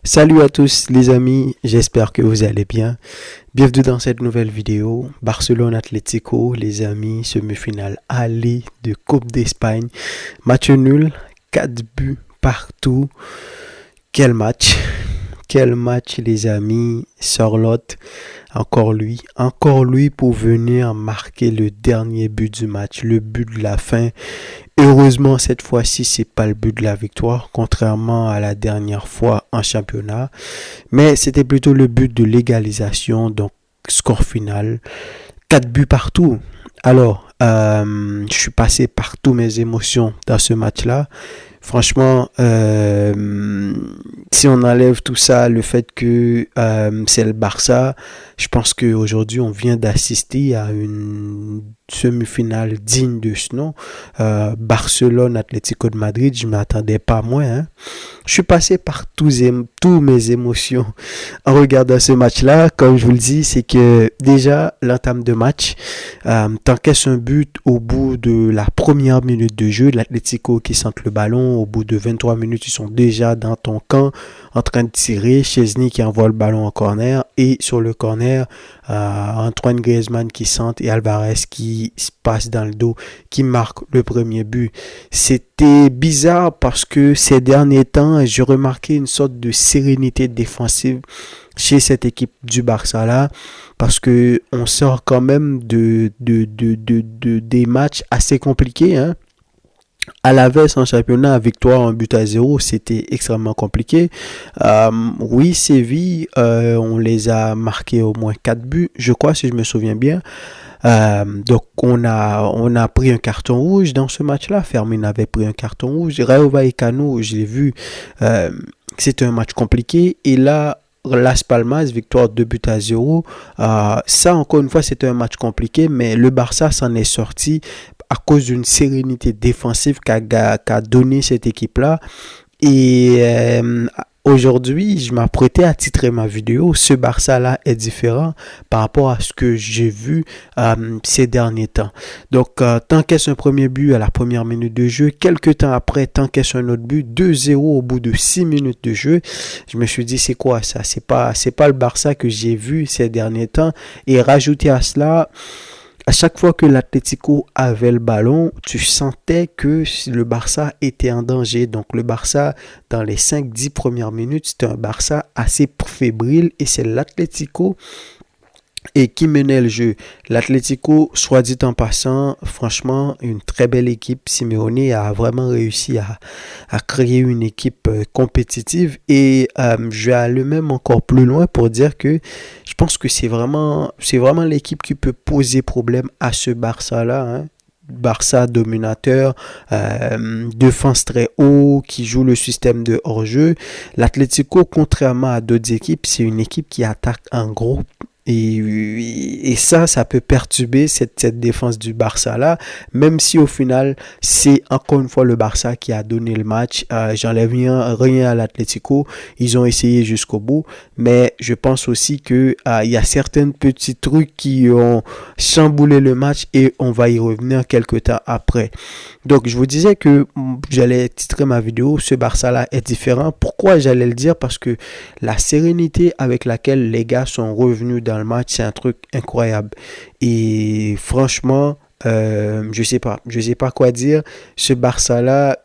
Salut à tous les amis, j'espère que vous allez bien. Bienvenue dans cette nouvelle vidéo. Barcelone Atlético, les amis, semi-finale aller de Coupe d'Espagne. Match nul, 4 buts partout. Quel match! Quel match les amis, Sorloth, encore lui pour venir marquer le dernier but du match, le but de la fin. Heureusement, cette fois-ci, c'est pas le but de la victoire, contrairement à la dernière fois en championnat. Mais c'était plutôt le but de l'égalisation, donc score final. 4 buts partout. Alors, je suis passé par toutes mes émotions dans ce match-là. Franchement, si on enlève tout ça, le fait que c'est le Barça, je pense qu'aujourd'hui, on vient d'assister à une semi-finale digne de ce nom. Barcelone, Atlético de Madrid, je ne m'attendais pas moins. Hein. Je suis passé par toutes mes émotions en regardant ce match-là. Comme je vous le dis, c'est que déjà, l'entame de match, t'encaisses un but au bout de la première minute de jeu. L'Atlético qui sente le ballon, au bout de 23 minutes, ils sont déjà dans ton camp en train de tirer. Chesney qui envoie le ballon en corner et sur le corner, Antoine Griezmann qui sente et Alvarez qui se passe dans le dos, qui marque le premier but. C'était bizarre parce que ces derniers temps, j'ai remarqué une sorte de sérénité défensive chez cette équipe du Barça là, parce que on sort quand même des matchs assez compliqués, hein. À Alaves en championnat, victoire en but à 0, c'était extrêmement compliqué. Oui, Séville, on les a marqués au moins 4 buts, je crois, si je me souviens bien. Donc on a pris un carton rouge dans ce match-là. Fermin avait pris un carton rouge. Rayo Vallecano, je l'ai vu, c'était un match compliqué. Et là, Las Palmas, victoire 2 buts à 0. Ça, encore une fois, c'était un match compliqué, mais le Barça s'en est sorti à cause d'une sérénité défensive qu'a donné cette équipe-là. Et aujourd'hui, je m'apprêtais à titrer ma vidéo. Ce Barça-là est différent par rapport à ce que j'ai vu ces derniers temps. Donc, t'encaisses un premier but à la première minute de jeu. Quelques temps après, t'encaisses un autre but. 2-0 au bout de 6 minutes de jeu. Je me suis dit, c'est quoi ça? C'est pas le Barça que j'ai vu ces derniers temps. Et rajouter à cela, à chaque fois que l'Atlético avait le ballon, tu sentais que le Barça était en danger. Donc le Barça, dans les 5-10 premières minutes, c'était un Barça assez fébrile et c'est l'Atlético et qui menait le jeu. L'Atlético, soit dit en passant, franchement, une très belle équipe. Simeone a vraiment réussi à créer une équipe compétitive et je vais aller même encore plus loin pour dire que je pense que c'est vraiment l'équipe qui peut poser problème à ce Barça-là. Hein. Barça dominateur, défense très haut, qui joue le système de hors-jeu. L'Atlético, contrairement à d'autres équipes, c'est une équipe qui attaque en groupe. Et ça peut perturber cette défense du Barça là, même si au final c'est encore une fois le Barça qui a donné le match. J'enlève rien à l'Atlético, ils ont essayé jusqu'au bout, mais je pense aussi que il y a certains petits trucs qui ont chamboulé le match et on va y revenir quelques temps après. Donc je vous disais que j'allais titrer ma vidéo, ce Barça là est différent. Pourquoi j'allais le dire? Parce que la sérénité avec laquelle les gars sont revenus dans le match, c'est un truc incroyable. Et franchement, je sais pas quoi dire. Ce Barça là,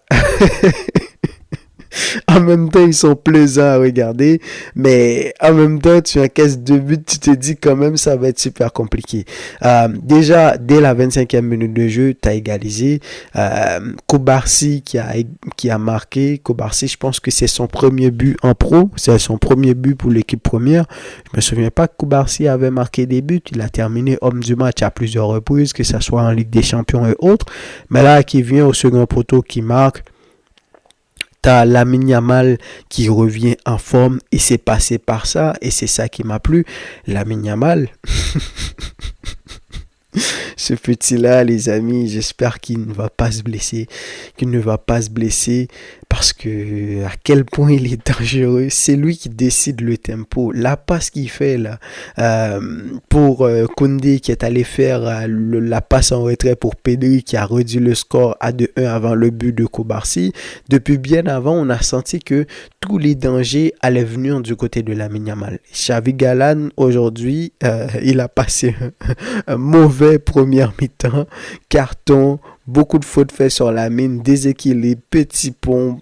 en même temps, ils sont plaisants à regarder, mais en même temps, tu encaisses 2 buts, tu te dis quand même, ça va être super compliqué. Déjà, dès la 25e minute de jeu, tu as égalisé. Kobarsi qui a marqué. Kobarsi, je pense que c'est son premier but en pro. C'est son premier but pour l'équipe première. Je me souviens pas que Kobarsi avait marqué des buts. Il a terminé homme du match à plusieurs reprises, que ce soit en Ligue des Champions et autres. Mais là, qui vient au second poteau, qui marque. T'as Lamine Yamal qui revient en forme et c'est passé par ça et c'est ça qui m'a plu. Lamine Yamal, ce petit-là, les amis, j'espère qu'il ne va pas se blesser, parce que à quel point il est dangereux. C'est lui qui décide le tempo. La passe qu'il fait là pour Koundé qui est allé faire la passe en retrait pour Pedri qui a réduit le score à 2-1 avant le but de Koubarsi. Depuis bien avant, on a senti que tous les dangers allaient venir du côté de Lamine Yamal. Xavi Galán aujourd'hui, il a passé un mauvais premier mi-temps, carton, beaucoup de fautes faites sur Lamine, déséquilibre, petit pont.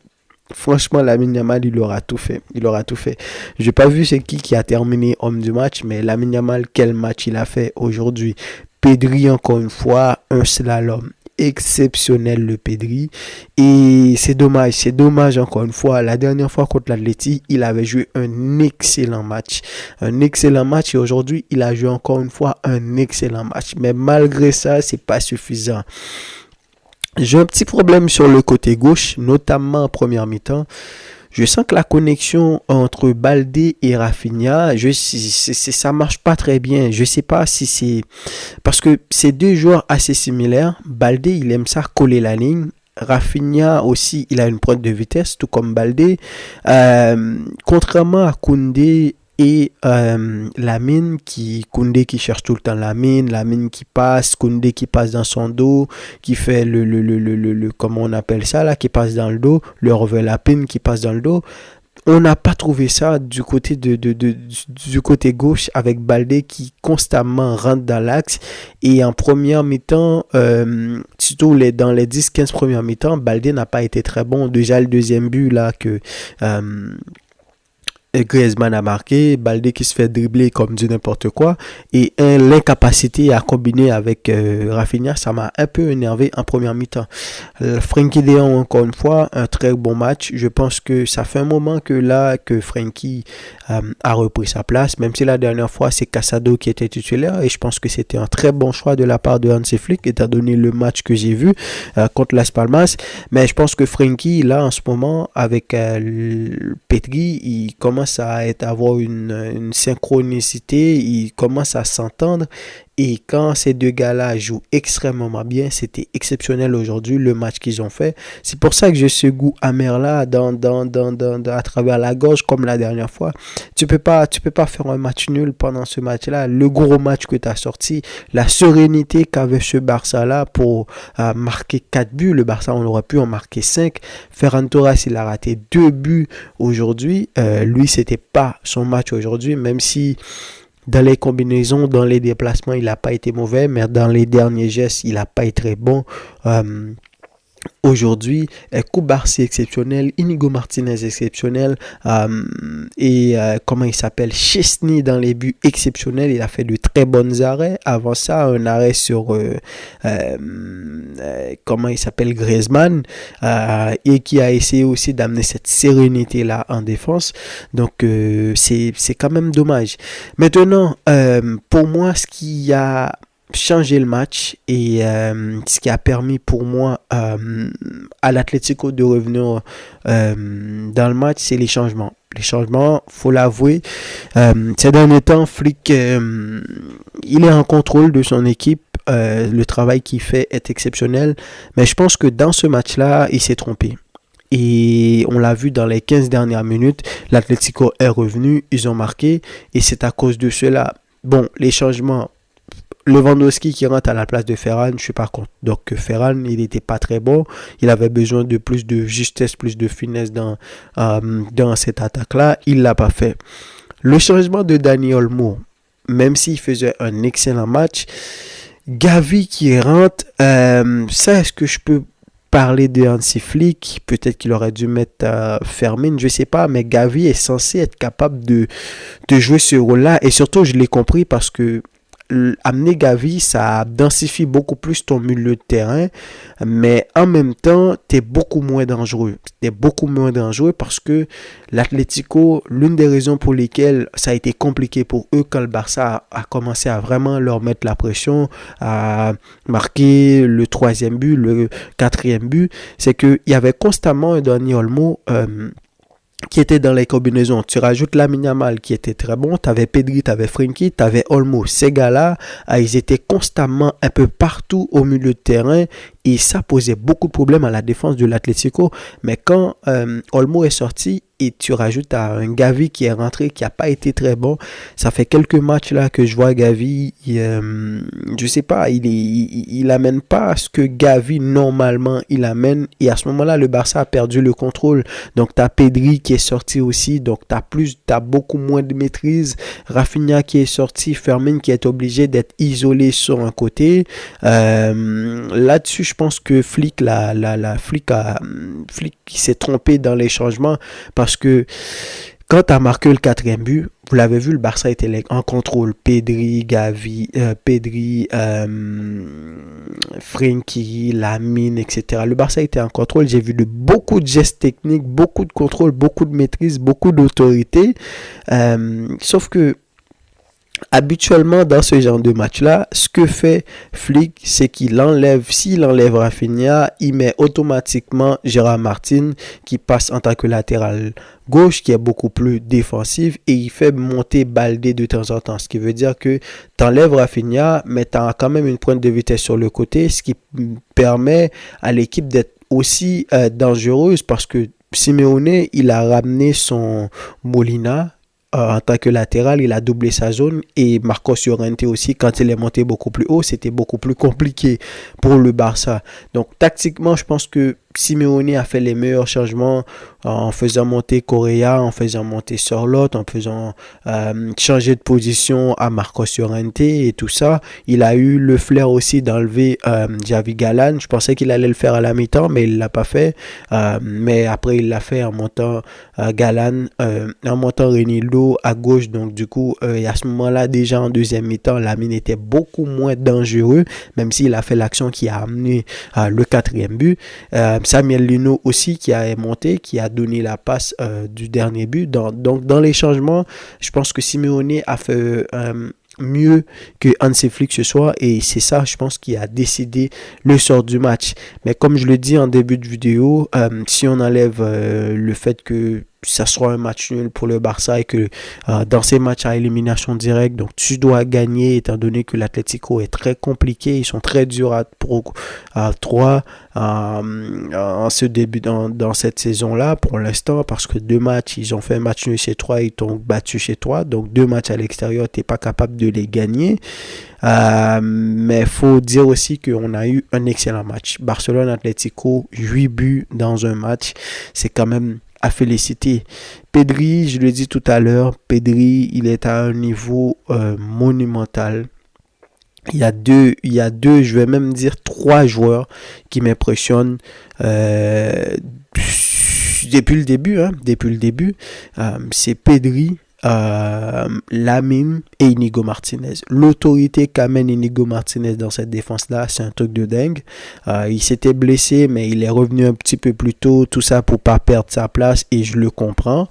Franchement, Lamine Yamal, il aura tout fait. Il aura tout fait. Je n'ai pas vu c'est qui a terminé homme du match, mais Lamine Yamal, quel match il a fait aujourd'hui. Pedri, encore une fois, un slalom exceptionnel, le Pedri. Et c'est dommage encore une fois. La dernière fois contre l'Atleti, il avait joué un excellent match. Un excellent match et aujourd'hui, il a joué encore une fois un excellent match. Mais malgré ça, c'est pas suffisant. J'ai un petit problème sur le côté gauche, notamment en première mi-temps. Je sens que la connexion entre Baldé et Rafinha, ça marche pas très bien. Je sais pas si c'est parce que c'est deux joueurs assez similaires. Baldé, il aime ça coller la ligne. Rafinha aussi, il a une pointe de vitesse, tout comme Baldé. Contrairement à Koundé et Koundé qui cherche tout le temps Lamine qui passe, Koundé qui passe dans son dos, qui fait comment on appelle ça là, qui passe dans le dos, le overlapping qui passe dans le dos. On n'a pas trouvé ça du côté du côté gauche avec Baldé qui constamment rentre dans l'axe. Et en première mi-temps, surtout dans les 10-15 premières mi-temps, Baldé n'a pas été très bon. Déjà le deuxième but là que Griezmann a marqué, Baldé qui se fait dribbler comme du n'importe quoi, et l'incapacité à combiner avec Rafinha, ça m'a un peu énervé en première mi-temps. Frenkie de Jong, encore une fois, un très bon match. Je pense que ça fait un moment que Frenkie a repris sa place, même si la dernière fois c'est Casado qui était titulaire, et je pense que c'était un très bon choix de la part de Hansi Flick, étant donné le match que j'ai vu contre Las Palmas. Mais je pense que Frenkie, là en ce moment, avec Pedri, il commence à avoir une synchronicité, il commence à s'entendre. Et quand ces deux gars-là jouent extrêmement bien, c'était exceptionnel aujourd'hui, le match qu'ils ont fait. C'est pour ça que j'ai ce goût amer-là à travers la gorge, comme la dernière fois. Tu peux pas faire un match nul pendant ce match-là. Le gros match que tu as sorti, la sérénité qu'avait ce Barça-là pour marquer 4 buts. Le Barça, on aurait pu en marquer 5. Ferran Torres, il a raté 2 buts aujourd'hui. Lui, c'était pas son match aujourd'hui, même si dans les combinaisons, dans les déplacements, il n'a pas été mauvais, mais dans les derniers gestes, il n'a pas été très bon. Aujourd'hui, Koubarsi exceptionnel, Inigo Martinez exceptionnel, et comment il s'appelle, Chesney dans les buts exceptionnels. Il a fait de très bons arrêts. Avant ça, un arrêt sur comment il s'appelle, Griezmann, et qui a essayé aussi d'amener cette sérénité là en défense. Donc c'est quand même dommage. Maintenant, pour moi, ce qui a changer le match et ce qui a permis pour moi à l'Atlético de revenir dans le match, c'est les changements. Les changements, faut l'avouer, ces derniers temps, Flick, il est en contrôle de son équipe. Le travail qu'il fait est exceptionnel, mais je pense que dans ce match-là, il s'est trompé. Et on l'a vu dans les 15 dernières minutes, l'Atlético est revenu, ils ont marqué, et c'est à cause de cela. Bon, les changements, Lewandowski qui rentre à la place de Ferran, je suis pas contre. Donc Ferran, il n'était pas très bon. Il avait besoin de plus de justesse, plus de finesse dans cette attaque-là. Il l'a pas fait. Le changement de Dani Olmo, même s'il faisait un excellent match, Gavi qui rentre, ça, est-ce que je peux parler de Hansi Flick? Peut-être qu'il aurait dû mettre Fermin, je sais pas, mais Gavi est censé être capable de jouer ce rôle-là. Et surtout, je l'ai compris parce que amener Gavi, ça densifie beaucoup plus ton milieu de terrain, mais en même temps, tu es beaucoup moins dangereux. Tu es beaucoup moins dangereux parce que l'Atlético, l'une des raisons pour lesquelles ça a été compliqué pour eux quand le Barça a commencé à vraiment leur mettre la pression, à marquer le 3e but, le 4e but, c'est qu'il y avait constamment un Dani Olmo qui était dans les combinaisons. Tu rajoutes Lamine Yamal qui était très bon, tu avais Pedri, tu avais Frenkie, tu avais Olmo. Ces gars-là, ils étaient constamment un peu partout au milieu de terrain Et ça posait beaucoup de problèmes à la défense de l'Atlético. Mais quand Olmo est sorti, et tu rajoutes à un Gavi qui est rentré, qui n'a pas été très bon. Ça fait quelques matchs là que je vois Gavi, je sais pas, il amène pas ce que Gavi normalement il amène. Et à ce moment-là, le Barça a perdu le contrôle. Donc tu as Pedri qui est sorti aussi, donc t'as beaucoup moins de maîtrise. Rafinha qui est sorti, Fermin qui est obligé d'être isolé sur un côté. Là-dessus, je pense que Flick qui s'est trompé dans les changements parce que quand tu as marqué le quatrième but, vous l'avez vu, le Barça était en contrôle. Pedri, Gavi, Frenkie, Lamine, etc. Le Barça était en contrôle. J'ai vu beaucoup de gestes techniques, beaucoup de contrôle, beaucoup de maîtrise, beaucoup d'autorité. Sauf que habituellement, dans ce genre de match-là, ce que fait Flick, c'est s'il enlève Rafinha, il met automatiquement Gérard Martin qui passe en tant que latéral gauche, qui est beaucoup plus défensif, et il fait monter Baldé de temps en temps. Ce qui veut dire que tu enlèves Rafinha, mais tu as quand même une pointe de vitesse sur le côté, ce qui permet à l'équipe d'être aussi dangereuse parce que Simeone, il a ramené son Molina en tant que latéral, il a doublé sa zone et Marcos Llorente aussi, quand il est monté beaucoup plus haut, c'était beaucoup plus compliqué pour le Barça. Donc tactiquement, je pense que Simeone a fait les meilleurs changements en faisant monter Correa, en faisant monter Sorloth, en faisant changer de position à Marcos Llorente et tout ça. Il a eu le flair aussi d'enlever Javi Galán. Je pensais qu'il allait le faire à la mi-temps, mais il ne l'a pas fait. Mais après, il l'a fait en montant Galán, en montant Reinildo à gauche. Donc du coup, et à ce moment-là, déjà en deuxième mi-temps, Lamine était beaucoup moins dangereux, même s'il a fait l'action qui a amené le quatrième but. Samuel Lino aussi qui a monté, qui a donné la passe du dernier but. Donc dans les changements, je pense que Simeone a fait mieux que Hansi Flick ce soir et c'est ça, je pense, qui a décidé le sort du match. Mais comme je le dis en début de vidéo, si on enlève le fait que ça sera un match nul pour le Barça et que dans ces matchs à élimination directe, donc tu dois gagner étant donné que l'Atlético est très compliqué, ils sont très durs à 3 en ce début dans cette saison-là pour l'instant parce que 2 matchs, ils ont fait un match nul chez 3, ils t'ont battu chez 3, donc 2 matchs à l'extérieur, t'es pas capable de les gagner. Mais faut dire aussi qu'on a eu un excellent match. Barcelone-Atlético, 8 buts dans un match, c'est quand même à féliciter. Pedri, je le dis tout à l'heure, Pedri, il est à un niveau monumental. Il y a deux, je vais même dire 3 joueurs qui m'impressionnent depuis le début. C'est Pedri, Lamine et Inigo Martinez. L'autorité qu'amène Inigo Martinez dans cette défense-là, c'est un truc de dingue. Il s'était blessé, mais il est revenu un petit peu plus tôt, tout ça pour pas perdre sa place, et je le comprends.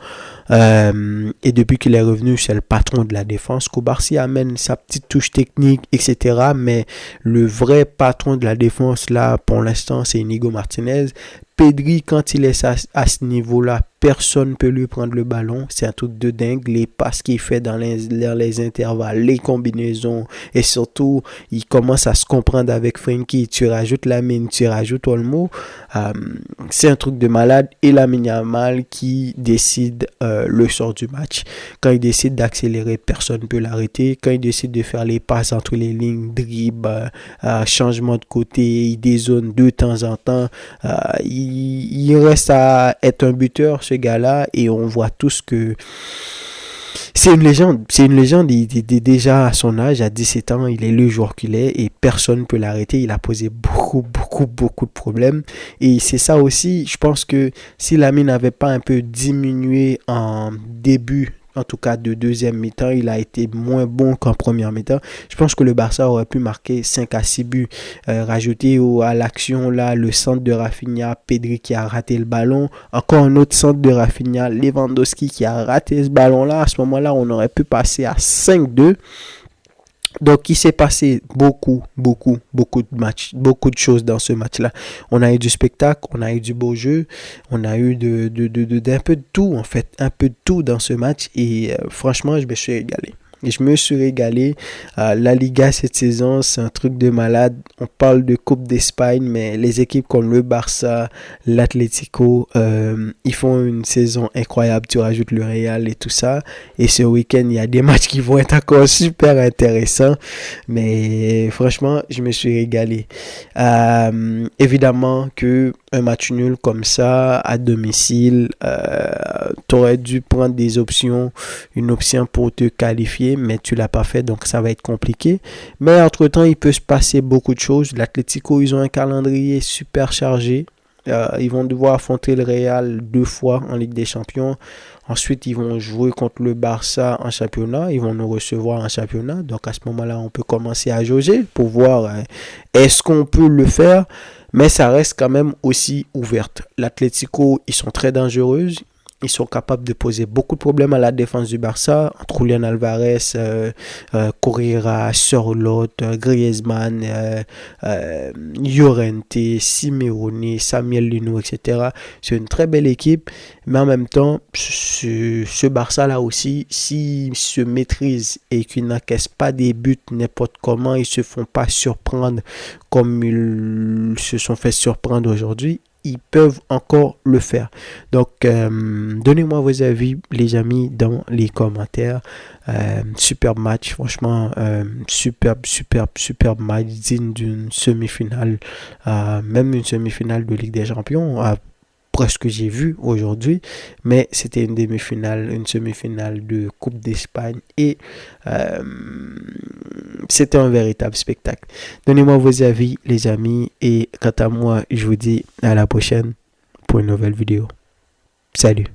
Et depuis qu'il est revenu, c'est le patron de la défense. Cubarsí amène sa petite touche technique, etc. Mais le vrai patron de la défense, là, pour l'instant, c'est Inigo Martinez. Pedri, quand il est à ce niveau-là, personne ne peut lui prendre le ballon. C'est un truc de dingue. Les passes qu'il fait dans les intervalles, les combinaisons. Et surtout, il commence à se comprendre avec Frenkie. Tu rajoutes Lamine, tu rajoutes Olmo. C'est un truc de malade. Et Lamine Yamal qui décide le sort du match. Quand il décide d'accélérer, personne ne peut l'arrêter. Quand il décide de faire les passes entre les lignes, dribble, changement de côté, il dézone de temps en temps. Il reste à être un buteur, ce gars-là, et on voit tous que c'est une légende. Il est déjà à son âge, à 17 ans, il est le joueur qu'il est et personne ne peut l'arrêter. Il a posé beaucoup de problèmes. Et c'est ça aussi, je pense que si Lamine n'avait pas un peu diminué en début, en tout cas de deuxième mi-temps, il a été moins bon qu'en première mi-temps. Je pense que le Barça aurait pu marquer 5 à 6 buts. Rajouter à l'action là le centre de Rafinha, Pedri qui a raté le ballon. Encore un autre centre de Rafinha, Lewandowski qui a raté ce ballon-là. À ce moment-là, on aurait pu passer à 5-2. Donc, il s'est passé beaucoup de matchs, beaucoup de choses dans ce match-là. On a eu du spectacle, on a eu du beau jeu, on a eu d'un peu de tout, en fait, un peu de tout dans ce match. Et franchement, je me suis régalé. Et je me suis régalé. La Liga cette saison, c'est un truc de malade. On parle de Coupe d'Espagne, mais les équipes comme le Barça, l'Atlético, ils font une saison incroyable. Tu rajoutes le Real et tout ça. Et ce week-end, il y a des matchs qui vont être encore super intéressants. Mais franchement, je me suis régalé. Évidemment que un match nul comme ça, à domicile, tu aurais dû prendre des options, une option pour te qualifier, mais tu l'as pas fait, donc ça va être compliqué. Mais entre-temps, il peut se passer beaucoup de choses. L'Atlético, ils ont un calendrier super chargé. Ils vont devoir affronter le Real 2 fois en Ligue des Champions. Ensuite, ils vont jouer contre le Barça en championnat. Ils vont nous recevoir en championnat. Donc, à ce moment-là, on peut commencer à jauger pour voir est-ce qu'on peut le faire. Mais ça reste quand même aussi ouverte. L'Atlético, ils sont très dangereux. Ils sont capables de poser beaucoup de problèmes à la défense du Barça. Entre Julián Alvarez, Correa, Sörloth, Griezmann, Llorente, Simeone, Samuel Lino, etc. C'est une très belle équipe. Mais en même temps, ce Barça-là aussi, s'ils se maîtrisent et qu'ils n'encaissent pas des buts n'importe comment, ils ne se font pas surprendre comme ils se sont fait surprendre aujourd'hui, ils peuvent encore le faire. Donc, donnez-moi vos avis, les amis, dans les commentaires. Superbe match, franchement, superbe match, digne d'une semi-finale, même une semi-finale de Ligue des Champions, presque que j'ai vu aujourd'hui, mais c'était une demi-finale, une semi-finale de Coupe d'Espagne et c'était un véritable spectacle. Donnez-moi vos avis, les amis, et quant à moi, je vous dis à la prochaine pour une nouvelle vidéo. Salut!